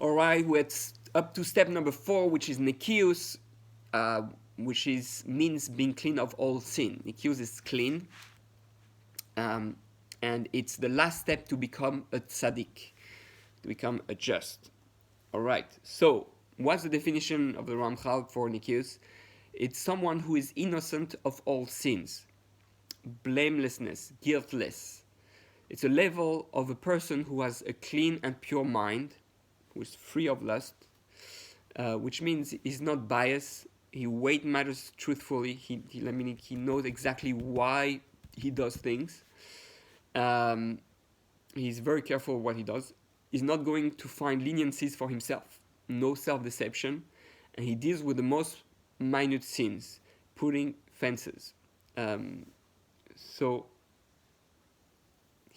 All right, we're up to step number 4, which is Nekius, means being clean of all sin. Nekius is clean, and it's the last step to become a tzaddik, to become a just. All right, so what's the definition of the Ramchal for Nekius? It's someone who is innocent of all sins, blamelessness, guiltless. It's a level of a person who has a clean and pure mind, who is free of lust, which means he's not biased. He weighs matters truthfully. He knows exactly why he does things. He's very careful what he does. He's not going to find leniencies for himself. No self-deception. And he deals with the most minute sins, putting fences. So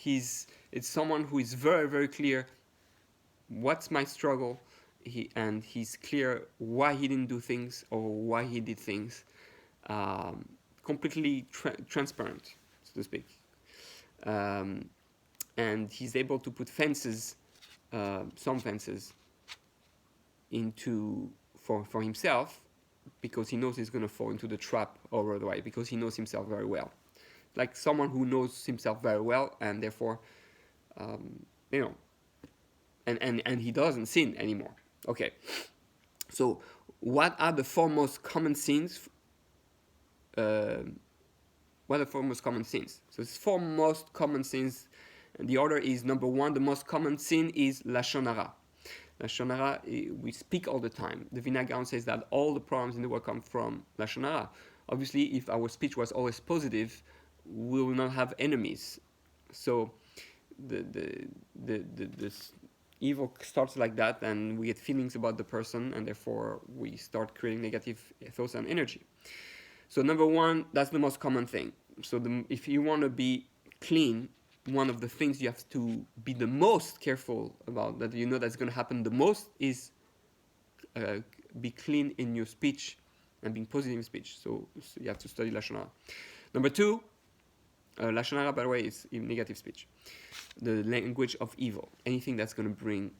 it's someone who is very, very clear what's my struggle, and he's clear why he didn't do things or why he did things, completely transparent, so to speak. And he's able to put fences, some fences, for himself, because he knows he's going to fall into the trap or otherwise, because he knows himself very well. Like someone who knows himself very well, and therefore, and he doesn't sin anymore. Okay, so what are the 4 most common sins? What are the 4 most common sins? So it's 4 most common sins, and the order is: number 1, the most common sin is Lashon Hara. Lashon Hara, we speak all the time. The Vilna Gaon says that all the problems in the world come from Lashon Hara. Obviously, if our speech was always positive, we will not have enemies. So the evil starts like that, and we get feelings about the person, and therefore we start creating negative thoughts and energy. So number 1, that's the most common thing. So if you want to be clean, one of the things you have to be the most careful about, that you know that's going to happen the most, is be clean in your speech and being positive in speech. So you have to study Lashon Hara. Number 2, Lashon Hara, by the way, is negative speech. The language of evil. Anything that's going to bring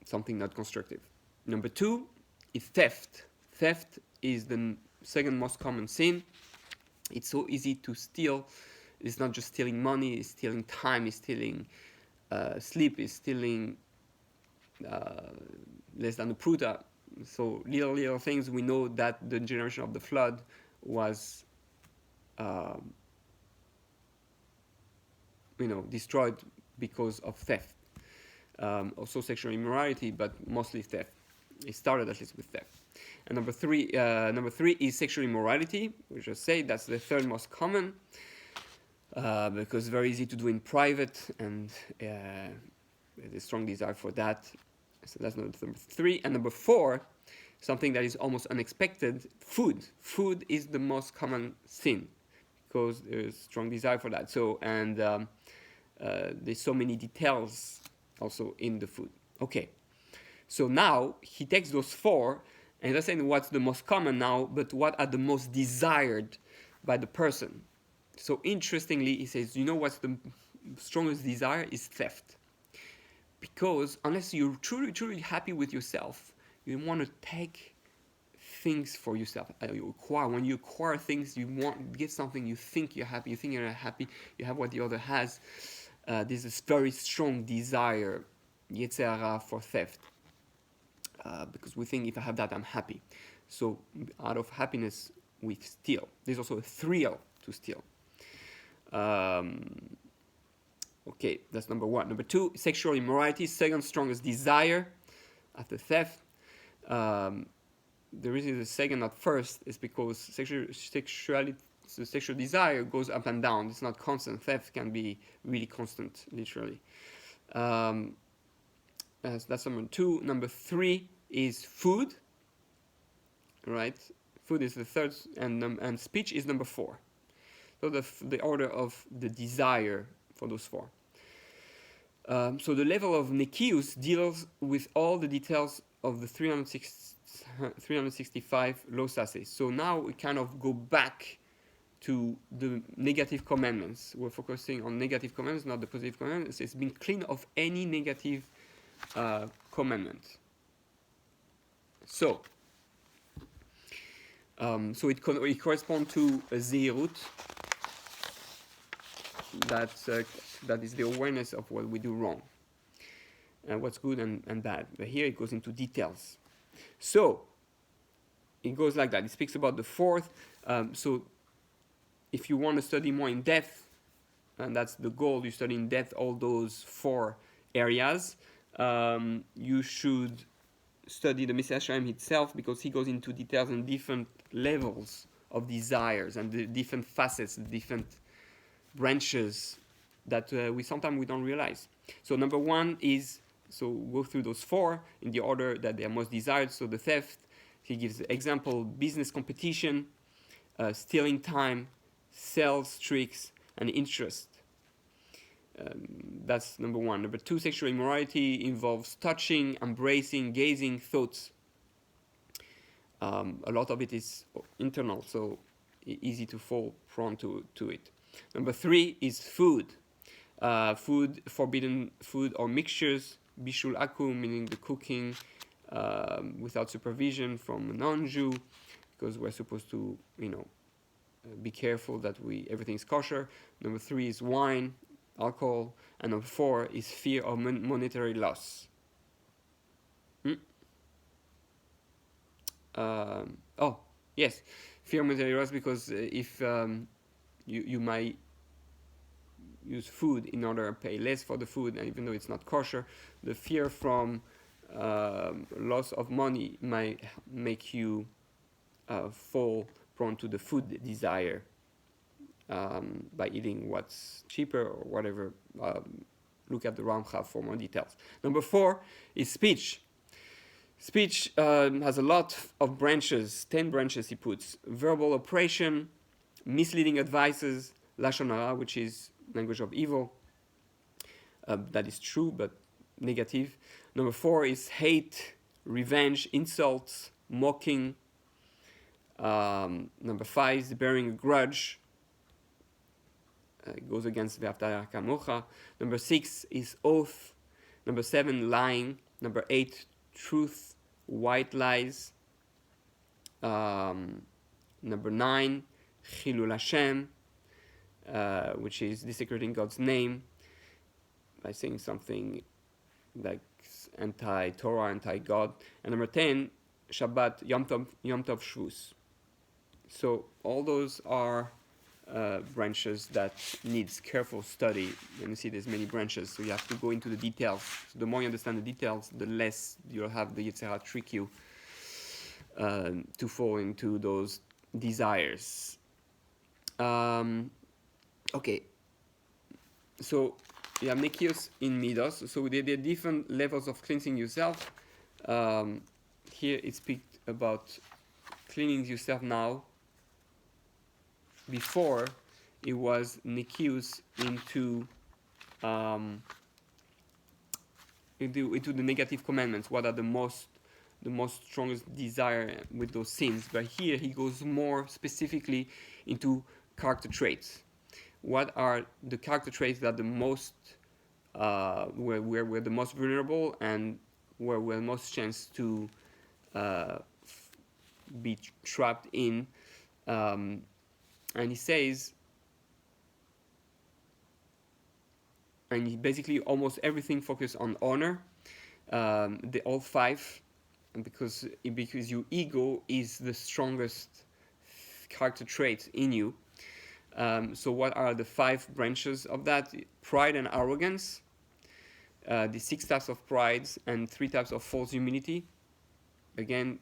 something not constructive. Number 2 is theft. Theft is the second most common sin. It's so easy to steal. It's not just stealing money, it's stealing time, it's stealing sleep, it's stealing less than a pruta. So little things. We know that the generation of the flood was destroyed because of theft. Also sexual immorality, but mostly theft. It started at least with theft. And number three is sexual immorality, which I say that's the third most common, because it's very easy to do in private, and there's a strong desire for that. So that's number 3. And number 4, something that is almost unexpected: food. Food is the most common sin, because there's strong desire for that. So there's so many details also in the food. Okay, so now he takes those 4 and he's not saying what's the most common now, but what are the most desired by the person. So interestingly, he says, you know what's the strongest desire is theft. Because unless you're truly happy with yourself, you want to take things for yourself. When you acquire things, you want to get something, you think you're happy, you think you're not happy, you have what the other has. There's this very strong desire, Yetzer Hara, for theft. Because we think if I have that, I'm happy. So out of happiness, we steal. There's also a thrill to steal. Okay, that's number 1. Number 2, sexual immorality, second strongest desire after theft. The reason the second, not first, is because the sexual desire goes up and down. It's not constant. Theft can be really constant, literally. That's number 2. Number 3 is food. Right? Food is the third, and speech is number 4. So the order of the desire for those 4. So the level of Nekius deals with all the details of the 365 losses. So now we kind of go back to the negative commandments. We're focusing on negative commandments, not the positive commandments. It's being clean of any negative commandment. So, it corresponds to a zirut, that is the awareness of what we do wrong, and what's good and bad. But here it goes into details. So, it goes like that. It speaks about the fourth. So, if you want to study more in depth, and that's the goal, you study in depth all those 4 areas, you should study the Yesharim itself, because he goes into details on different levels of desires and the different facets, the different branches that sometimes we don't realize. So number 1 is, so go through those 4 in the order that they are most desired. So the theft, he gives the example: business competition, stealing time, sales tricks, and interest. That's number 1. Number 2, sexual immorality involves touching, embracing, gazing, thoughts. A lot of it is internal, so easy to fall prone to it. Number 3 is food. Food, forbidden food or mixtures, bishul akum, meaning the cooking without supervision from a non-Jew, because we're supposed to, be careful that everything is kosher. Number 3 is wine, alcohol, and number 4 is fear of monetary loss. Oh, yes, fear of monetary loss, because if you might use food in order to pay less for the food, and even though it's not kosher, the fear from loss of money might make you fall prone to the food desire by eating what's cheaper or whatever. Look at the Ramcha for more details. Number 4 is speech. Speech has a lot of branches, 10 branches he puts: verbal oppression, misleading advices, lashon hara, which is language of evil. That is true, but negative. Number 4 is hate, revenge, insults, mocking. Number 5 is bearing a grudge. It goes against Ve'afta kamocha. Number 6 is oath. Number 7, lying. Number 8, truth, white lies. Number 9, chilul Hashem, which is desecrating God's name by saying something like anti-Torah, anti-God. And number 10, Shabbat, Yom Tov, Shvus. So all those are branches that needs careful study. And you see there's many branches, so you have to go into the details. So the more you understand the details, the less you'll have the Yetzer Hara trick you to fall into those desires. Okay, so you have Nikius in Midos. So there are different levels of cleansing yourself. Here it speaks about cleaning yourself now. Before, it was Nikius into the negative commandments. What are the most strongest desire with those sins? But here he goes more specifically into character traits. What are the character traits that the most where we're the most vulnerable and where we're most chance to be trapped in? And he says, and he basically almost everything focus on honor, all 5, because your ego is the strongest character trait in you. So what are the 5 branches of that? Pride and arrogance, the 6 types of prides and 3 types of false humility. Again,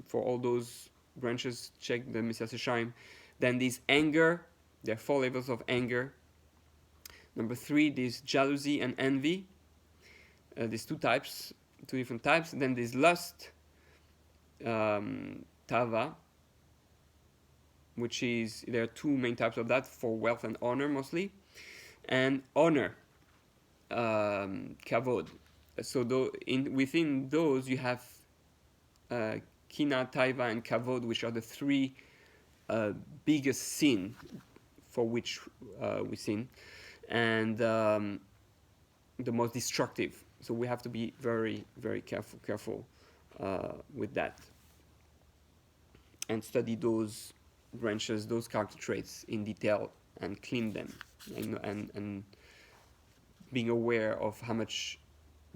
for all those branches, check the Messilas Yesharim. Then there's anger. There are 4 levels of anger. Number 3, there's jealousy and envy. There's 2 different types. Then there's lust, tava, which is, there are 2 main types of that, for wealth and honor mostly. And honor, kavod. So within those you have kina, taiva, and kavod, which are the 3 biggest sin for which we sin, and the most destructive. So we have to be very, very careful with that, and study those branches, those character traits in detail, and clean them, and being aware of how much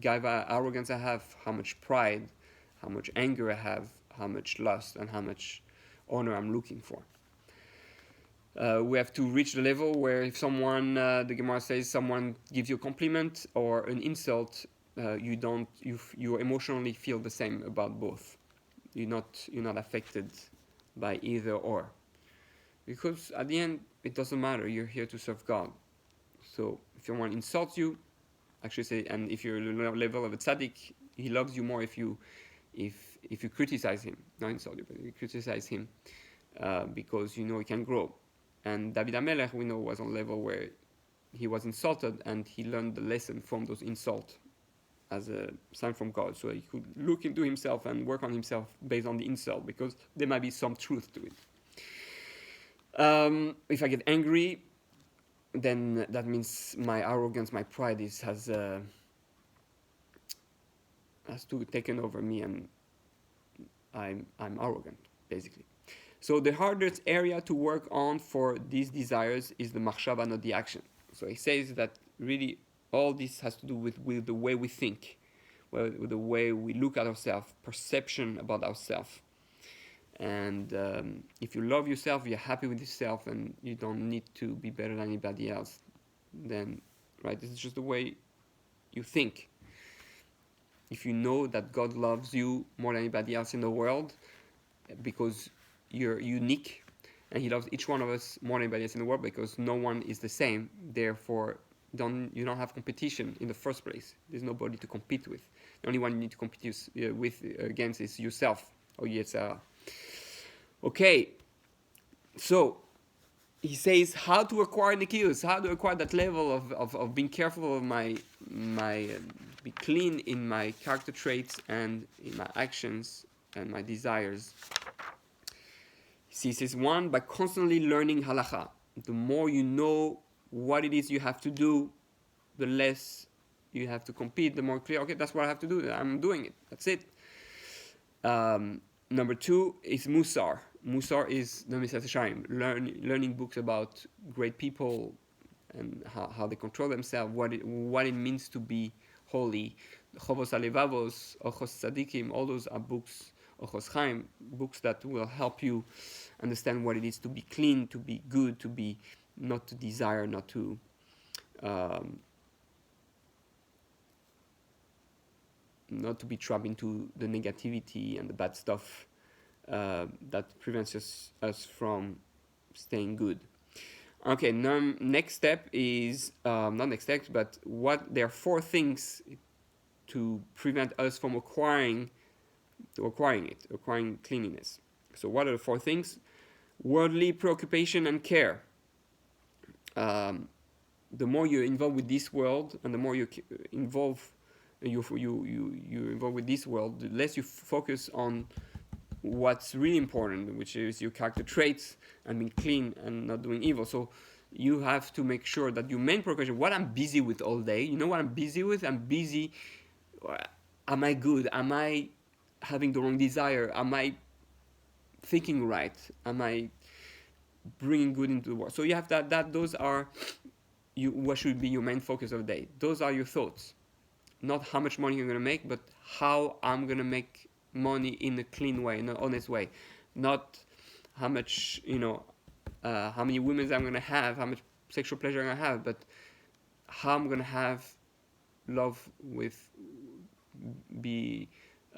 arrogance I have, how much pride, how much anger I have, how much lust, and how much honor I'm looking for. We have to reach the level where if someone, the Gemara says, someone gives you a compliment or an insult, you emotionally feel the same about both. You're not affected by either or, because at the end it doesn't matter. You're here to serve God. So if someone insults you, actually say, and if you're at the level of a tzaddik, he loves you more if you criticize him, not insult you, but you criticize him, because he can grow. And David HaMelech, we know, was on a level where he was insulted, and he learned the lesson from those insults as a sign from God. So he could look into himself and work on himself based on the insult, because there might be some truth to it. If I get angry, then that means my arrogance, my pride has to taken over me, and I'm arrogant, basically. So the hardest area to work on for these desires is the machshava, not the action. So he says that really all this has to do with the way we think, with the way we look at ourselves, perception about ourselves. And if you love yourself, you're happy with yourself, and you don't need to be better than anybody else, then, right, this is just the way you think. If you know that God loves you more than anybody else in the world, because you're unique, and he loves each one of us more than anybody else in the world, because no one is the same, therefore you don't have competition in the first place. There's nobody to compete with. The only one you need to compete against is yourself, or Yetzirah. Okay, so he says how to acquire Nikius, how to acquire that level of being careful of my be clean in my character traits and in my actions and my desires. He says, one, by constantly learning halacha. The more you know what it is you have to do, the less you have to compete, the more clear, okay, that's what I have to do, I'm doing it, that's it. Number two is Musar. Musar is the Messilas Yesharim, learning books about great people and how they control themselves, what it means to be holy. Chovos HaLevavos, Ochos Tzadikim, all those are books, Ochos Chaim, books that will help you understand what it is to be clean, to be good, to be not to desire, not to be trapped into the negativity and the bad stuff that prevents us from staying good. Okay, next step is, not next step, but there are 4 things to prevent us from acquiring cleanliness. So what are the 4 things? Worldly preoccupation and care. The more you're involved with this world, and the more you're involved with this world, the less you focus on what's really important, which is your character traits and being clean and not doing evil. So you have to make sure that your main preoccupation, what I'm busy with all day, you know what I'm busy with? I'm busy, am I good? Am I having the wrong desire? Am I thinking right? Am I bringing good into the world? So you have that those are what should be your main focus of the day. Those are your thoughts. Not how much money you're going to make, but how I'm going to make money in a clean way, in an honest way. Not how much, how many women I'm going to have, how much sexual pleasure I'm going to have, but how I'm going to have love be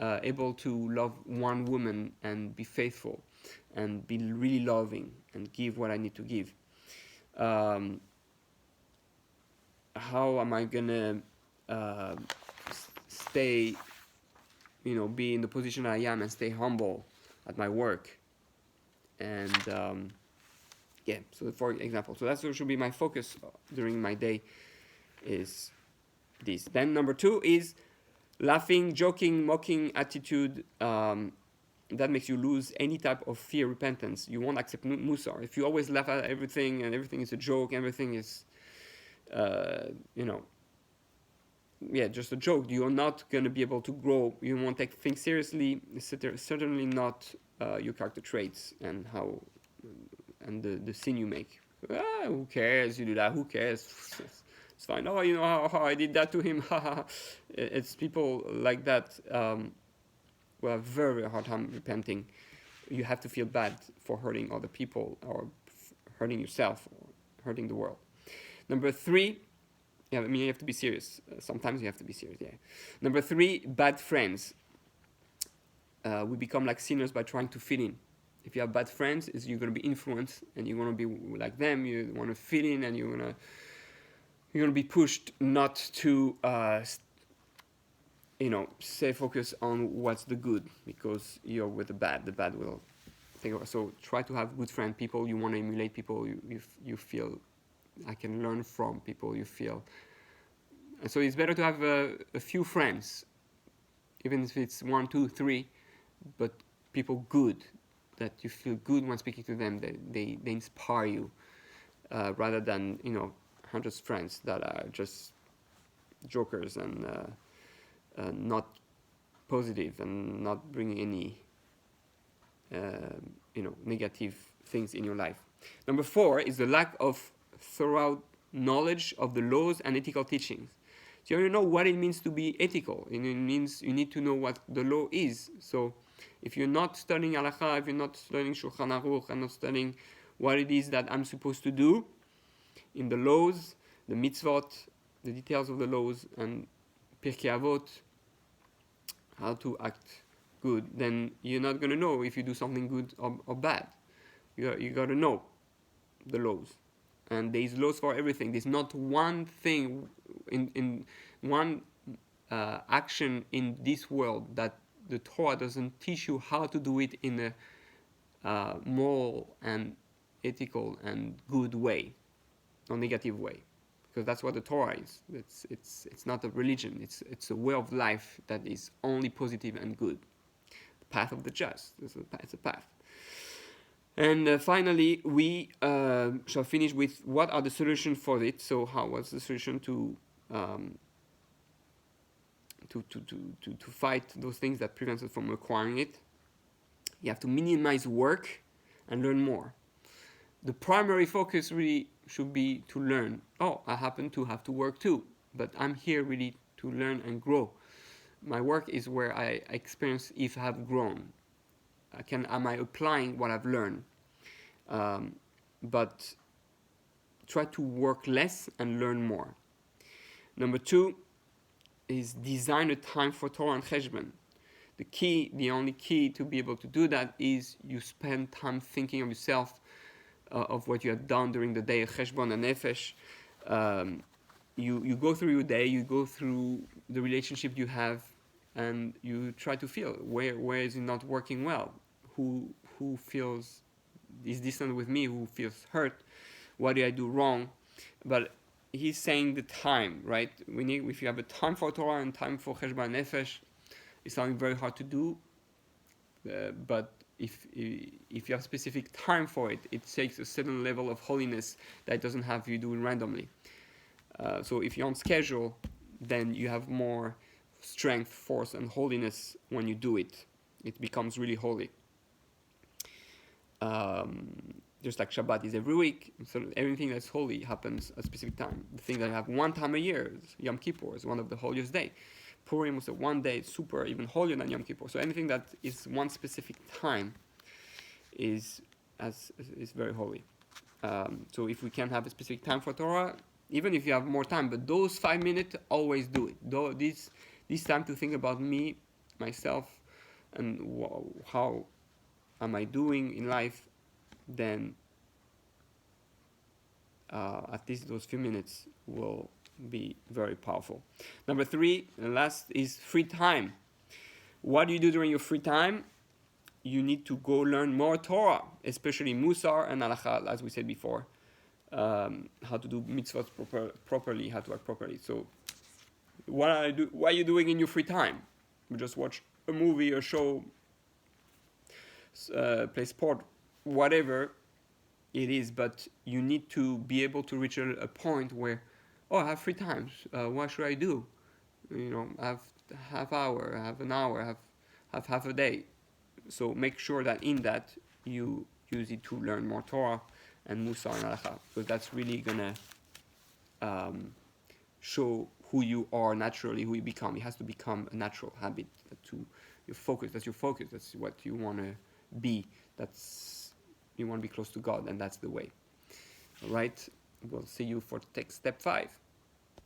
able to love one woman and be faithful and be really loving and give what I need to give. How am I going to stay, be in the position I am and stay humble at my work? And so for example, so that's what should be my focus during my day, is this. Then number 2 is laughing, joking, mocking attitude. That makes you lose any type of fear, repentance. You won't accept musar. If you always laugh at everything and everything is a joke, everything is, yeah, just a joke. You're not going to be able to grow. You won't take things seriously. Certainly not your character traits and how and the scene you make. Who cares? You do that. Who cares? It's fine. Oh, you know how I did that to him. It's people like that who have very hard time repenting. You have to feel bad for hurting other people or hurting yourself or hurting the world. Number three, yeah, I mean, you have to be serious. Sometimes you have to be serious, yeah. Number three, bad friends. We become like sinners by trying to fit in. If you have bad friends, you're going to be influenced and you're going to be like them. You want to fit in and you're going to be pushed not to, stay focused on what's the good because you're with the bad. The bad will take over. So try to have good friends, people you want to emulate, people you feel I can learn from, people you feel. And so it's better to have a few friends, even if it's 1, 2, 3, but people good, that you feel good when speaking to them, they inspire you, rather than, hundreds of friends that are just jokers and not positive and not bringing any, negative things in your life. Number 4 is the lack of thorough knowledge of the laws and ethical teachings. So you know what it means to be ethical. It means you need to know what the law is. So if you're not studying halakha, if you're not studying Shulchan Aruch, and not studying what it is that I'm supposed to do in the laws, the mitzvot, the details of the laws, and Pirkei Avot, how to act good, then you're not going to know if you do something good or bad. You got to know the laws. And there's laws for everything. There's not one thing in one action in this world that the Torah doesn't teach you how to do it in a moral and ethical and good way, not negative way, because that's what the Torah is. It's not a religion. It's a way of life that is only positive and good. The path of the just. It's a path. And finally, we shall finish with what are the solutions for it. So, what's the solution to fight those things that prevent us from acquiring it? You have to minimize work and learn more. The primary focus really should be to learn. Oh, I happen to have to work too, but I'm here really to learn and grow. My work is where I experience if I have grown. Am I applying what I've learned? But try to work less and learn more. Number 2 is design a time for Torah and Cheshbon. The only key to be able to do that is you spend time thinking of yourself, of what you have done during the day, Cheshbon and Nefesh. You go through your day, you go through the relationship you have, and you try to feel where is it not working well, who is distant with me, who feels hurt, what did I do wrong. But he's saying the time, right? If you have a time for Torah and time for Cheshbon Nefesh, it's something very hard to do, but if you have specific time for it, it takes a certain level of holiness that doesn't have you doing randomly. So if you're on schedule, then you have more strength, force, and holiness when you do it. It becomes really holy. Just like Shabbat is every week, so everything that's holy happens at a specific time. The thing that I have one time a year is Yom Kippur, is one of the holiest days. Purim was one day, super even holier than Yom Kippur. So anything that is one specific time is very holy. So if we can have a specific time for Torah, even if you have more time, but those 5 minutes, always do it. Though this time to think about me, myself, and how am I doing in life, then at least those few minutes will be very powerful. Number 3, and last, is free time. What do you do during your free time? You need to go learn more Torah, especially Musar and Halakha, as we said before. How to do mitzvot properly, how to act properly. So, what are you doing in your free time? You just watch a movie, a show, play sport, whatever it is, but you need to be able to reach a point where, I have free time. What should I do? have half hour, have an hour, have half a day. So make sure that in that you use it to learn more Torah and Musar and Halacha, because that's really gonna show who you are naturally, who you become. It has to become a natural habit. Your focus. That's your focus. That's what you want to be. You want to be close to God, and that's the way. All right. We'll see you for step 5.